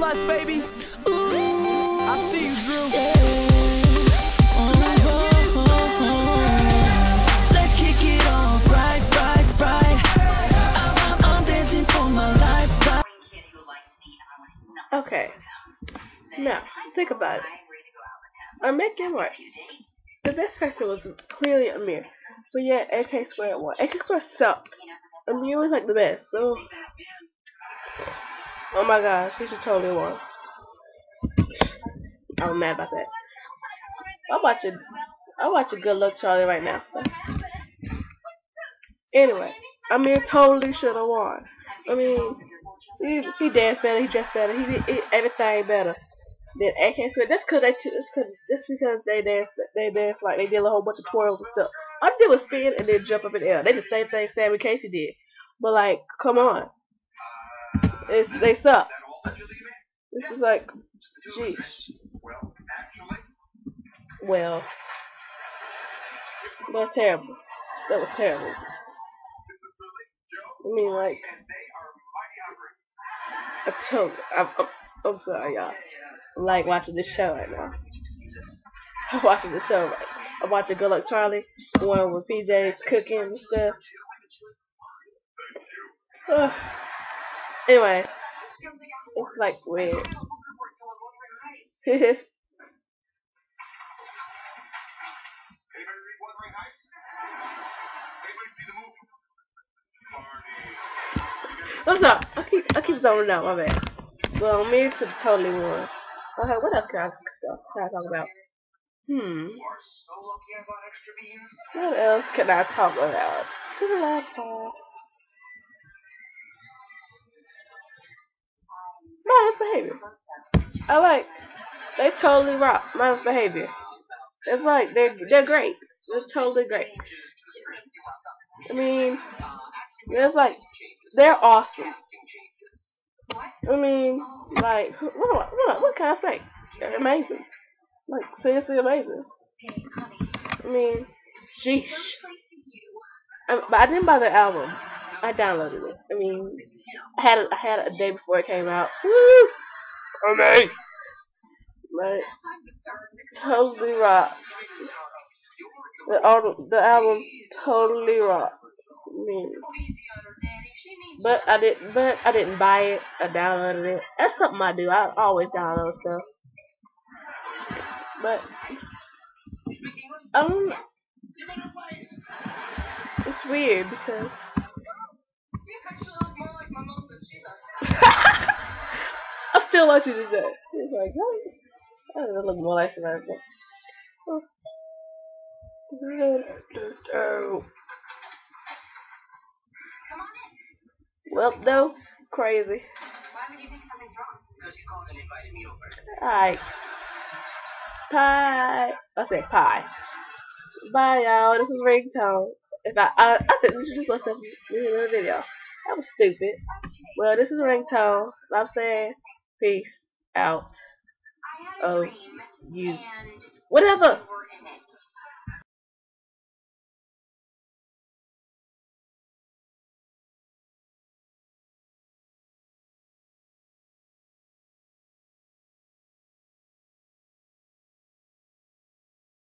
plus, baby. Ooh, I see you, Drew. Let's kick it off, right. I'm dancing for my life. Okay, now think about it. I'm making what? The best person was clearly Amir, but yet AK Squared won. AK Squared sucked. Amir was like the best, so oh my gosh, he should totally won. I'm mad about that. I'm watching Good Luck Charlie right now. So anyway, Amir totally should have won. I mean, he danced better, he dressed better, he did everything better than AK Squared. Just because they danced like they did a whole bunch of twirls and stuff. All they did was spin and then jump up in the air. They did the same thing Sammy Casey did. But like, come on, they suck. This is like, jeez. Well, that's terrible. That was terrible. I mean, like, I'm sorry, y'all. I'm like watching this show right now. I'm watching the show. Right. I'm watching Good Luck Charlie, the one with PJ's cooking and stuff. Anyway, it's like weird. What's up? I keep zoning out. My bad. Well, Amir should have totally won. Okay, what else can I talk about? What else can I talk about? To the laptop. Mindless behavior. They totally rock. Mindless behavior. It's like they're great. They're totally great. I mean, it's like they're awesome. I mean, like what can I say? They're amazing. Like seriously amazing. I mean, sheesh. But I didn't buy the album. I downloaded it. I mean, I had it a day before it came out. Woo! Amazing. Like totally rock. The album totally rock. I mean, but I didn't buy it. I downloaded it. That's something I do. I always download stuff. But it's weird because I'm still watching this show. It's like, I don't know, look more like somebody. Well, no, crazy. Alright. Pie. I said pie. Bye, y'all. This is Ringtone. I didn't introduce myself in the video. That was stupid. Well, this is Ringtone. I'm saying peace out. Oh, you. Whatever.